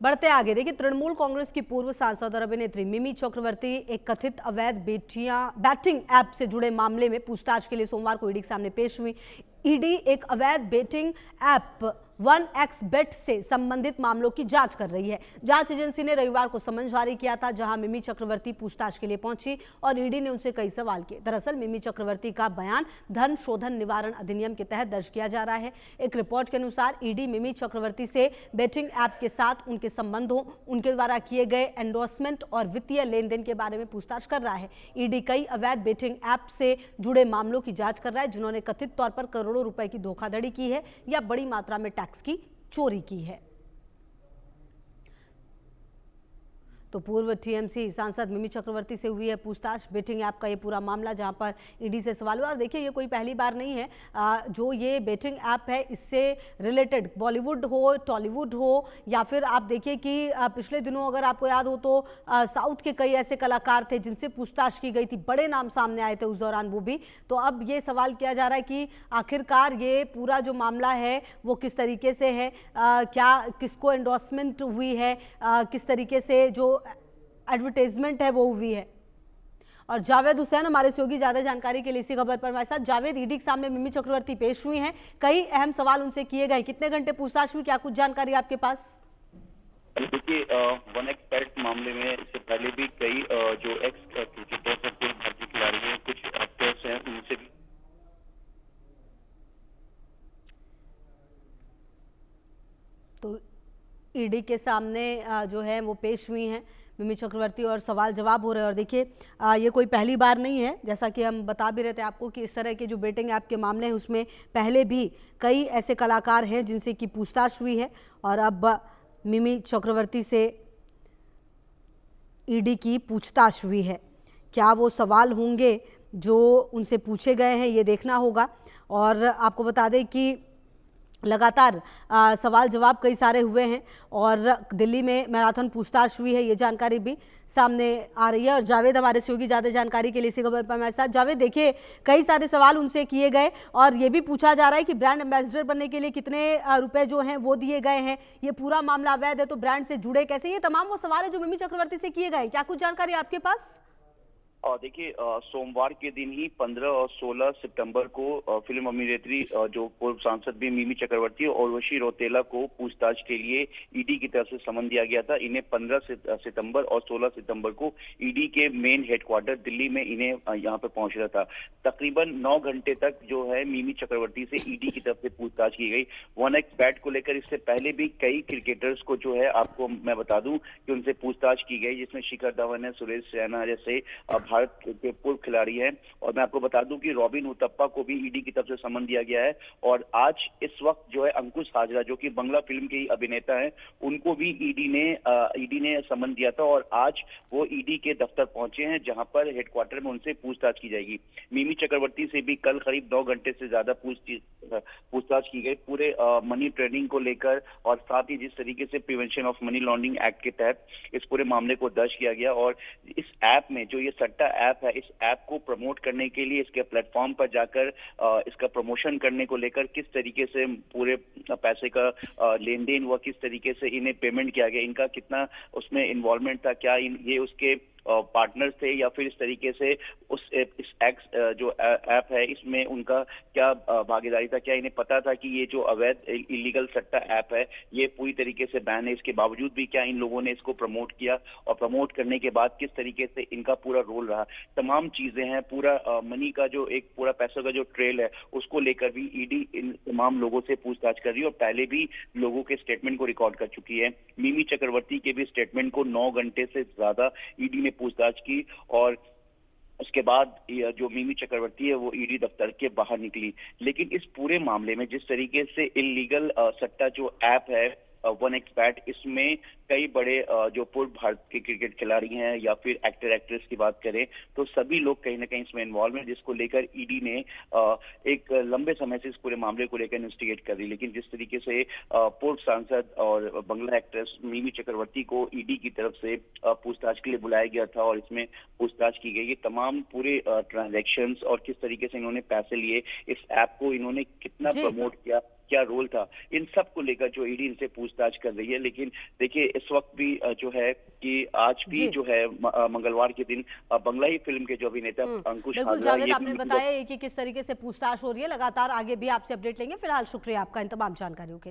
बढ़ते आगे देखिए, तृणमूल कांग्रेस की पूर्व सांसद और अभिनेत्री मिमी चक्रवर्ती एक कथित अवैध बैटिंग ऐप से जुड़े मामले में पूछताछ के लिए सोमवार को ईडी के सामने पेश हुई। ईडी एक अवैध बेटिंग ऐप 1xBet से संबंधित मामलों की जांच कर रही है। जांच एजेंसी ने रविवार को समन जारी किया था, जहां मिमी चक्रवर्ती पूछताछ के लिए पहुंची और ईडी ने उनसे कई सवाल किए। दरअसल मिमी चक्रवर्ती का बयान धन शोधन निवारण अधिनियम के तहत दर्ज किया जा रहा है। एक रिपोर्ट के अनुसार ईडी मिमी चक्रवर्ती से बेटिंग ऐप के साथ उनके संबंधों, उनके द्वारा किए गए एंडोर्समेंट और वित्तीय लेन देन के बारे में पूछताछ कर रहा है। ईडी कई अवैध बेटिंग ऐप से जुड़े मामलों की जांच कर रहा है, जिन्होंने कथित तौर पर करोड़ों रुपए की धोखाधड़ी की है या बड़ी मात्रा में टैक्स की चोरी की है। तो पूर्व टीएमसी सांसद मिमी चक्रवर्ती से हुई है पूछताछ। बेटिंग ऐप का ये पूरा मामला, जहां पर ईडी से सवाल हुआ। और देखिए, ये कोई पहली बार नहीं है जो ये बेटिंग ऐप है, इससे रिलेटेड बॉलीवुड हो, टॉलीवुड हो, या फिर आप देखिए कि पिछले दिनों अगर आपको याद हो तो साउथ के कई ऐसे कलाकार थे जिनसे पूछताछ की गई थी, बड़े नाम सामने आए थे उस दौरान वो भी। तो अब ये सवाल किया जा रहा है कि आखिरकार ये पूरा जो मामला है वो किस तरीके से है, क्या किसको एंडोर्समेंट हुई है, किस तरीके से जो एडवर्टाइजमेंट है वो हुई है। और जावेद हुसैन हमारे सहयोगी ज्यादा जानकारी के लिए इसी खबर पर हमारे साथ। जावेद, ईडी के सामने मिमी चक्रवर्ती पेश हुई हैं, कई अहम सवाल उनसे किए गए, कितने घंटे पूछताछ हुई, क्या कुछ जानकारी आपके पास? देखिए, 1xBet मामले में इससे पहले भी कई जो एक्स क्रिकेटर्स हैं, कुछ भारतीय खिलाड़ी हैं, कुछ एक्टर्स हैं, उनसे भी तो ईडी के सामने जो है वो पेश हुई हैं मिमी चक्रवर्ती और सवाल जवाब हो रहे हैं। और देखिए, ये कोई पहली बार नहीं है, जैसा कि हम बता भी रहे थे आपको कि इस तरह के जो बेटिंग ऐप के मामले हैं उसमें पहले भी कई ऐसे कलाकार हैं जिनसे की पूछताछ हुई है। और अब मिमी चक्रवर्ती से ईडी की पूछताछ हुई है। क्या वो सवाल होंगे जो उनसे पूछे गए हैं, ये देखना होगा। और आपको बता दें कि लगातार सवाल जवाब कई सारे हुए हैं और दिल्ली में मैराथन पूछताछ हुई है, ये जानकारी भी सामने आ रही है। और जावेद हमारे सहयोगी ज़्यादा जानकारी के लिए इसी खबर पर हमारे साथ। जावेद, देखिए, कई सारे सवाल उनसे किए गए और ये भी पूछा जा रहा है कि ब्रांड एम्बेसडर बनने के लिए कितने रुपए जो हैं वो दिए गए हैं, ये पूरा मामला अवैध है तो ब्रांड से जुड़े कैसे, ये तमाम वो सवाल है जो मिमी चक्रवर्ती से किए गए। क्या कुछ जानकारी आपके पास? और देखिए, सोमवार के दिन ही 15 और 16 सितंबर को फिल्म अभिनेत्री जो पूर्व सांसद भी मिमी चक्रवर्ती और उर्वशी रौतेला को पूछताछ के लिए ईडी की तरफ से समन दिया गया था। इन्हें 15 सितंबर और 16 सितंबर को ईडी के मेन हेडक्वार्टर दिल्ली में इन्हें यहाँ पे पहुंचना था। तकरीबन 9 घंटे तक जो है मिमी चक्रवर्ती से ईडी की तरफ से पूछताछ की गई। 1xBet को लेकर इससे पहले भी कई क्रिकेटर्स को जो है, आपको मैं बता दूं कि उनसे पूछताछ की गई, जिसमें शिखर धवन है, सुरेश रैना जैसे भारत के पूर्व खिलाड़ी हैं। और मैं आपको बता दूं कि रॉबिन उथप्पा को भी ईडी की तरफ से समन दिया गया है। और आज इस वक्त जो है अंकुश हाजरा, जो कि बंगला फिल्म के ही अभिनेता हैं, उनको भी ईडी ने समन दिया था और आज वो ईडी के दफ्तर पहुंचे हैं, जहां पर हेडक्वार्टर में उनसे पूछताछ की जाएगी। मिमी चक्रवर्ती से भी कल करीब 9 घंटे से ज्यादा पूछताछ की गई, पूरे मनी ट्रेनिंग को लेकर, और साथ ही जिस तरीके से prevention of money laundering act के तहत इस पूरे मामले को दर्ज किया गया। और इस ऐप में जो ये सट्टा ऐप है, इस ऐप को प्रमोट करने के लिए इसके प्लेटफॉर्म पर जाकर इसका प्रमोशन करने को लेकर किस तरीके से पूरे पैसे का लेन देन हुआ, किस तरीके से इन्हें पेमेंट किया गया, इनका कितना उसमें इन्वॉल्वमेंट था, क्या ये उसके पार्टनर्स थे या फिर इस तरीके से इस जो ऐप है इसमें उनका क्या भागीदारी था, क्या इन्हें पता था कि ये जो अवैध इलीगल सट्टा ऐप है ये पूरी तरीके से बैन है, इसके बावजूद भी क्या इन लोगों ने इसको प्रमोट किया, और प्रमोट करने के बाद किस तरीके से इनका पूरा रोल रहा। तमाम चीजें हैं, पूरा मनी का जो एक पूरा पैसों का जो ट्रेल है उसको लेकर भी ईडी इन तमाम लोगों से पूछताछ कर रही है और पहले भी लोगों के स्टेटमेंट को रिकॉर्ड कर चुकी है। मिमी चक्रवर्ती के भी स्टेटमेंट को 9 घंटे से ज्यादा ईडी ने पूछताछ की और उसके बाद जो मिमी चक्रवर्ती है वो ईडी दफ्तर के बाहर निकली। लेकिन इस पूरे मामले में जिस तरीके से इलीगल सट्टा जो ऐप है 1xBet, इसमें कई बड़े जो पूर्व भारत के क्रिकेट खिलाड़ी हैं या फिर एक्टर एक्ट्रेस की बात करें तो सभी लोग कहीं ना कहीं इसमें इन्वॉल्व हैं, जिसको लेकर ईडी ने एक लंबे समय से इस पूरे मामले को लेकर इन्वेस्टिगेट कर रही। लेकिन जिस तरीके से पूर्व सांसद और बंगला एक्ट्रेस मिमी चक्रवर्ती को ईडी की तरफ से पूछताछ के लिए बुलाया गया था और इसमें पूछताछ की गई, ये तमाम पूरे ट्रांजैक्शंस और किस तरीके से इन्होंने पैसे लिए, इस ऐप को इन्होंने कितना प्रमोट किया, क्या रोल था, इन सब को लेकर जो ईडी इनसे पूछताछ कर रही है। लेकिन देखिए इस वक्त भी जो है कि आज भी जी। जो है मंगलवार के दिन बंगला ही फिल्म के जो अभिनेता अंकुश बिल्कुल हाजरा जावेद, ये आपने भी बताया कि किस तरीके से पूछताछ हो रही है, लगातार आगे भी आपसे अपडेट लेंगे। फिलहाल शुक्रिया आपका इन तमाम जानकारियों के लिए।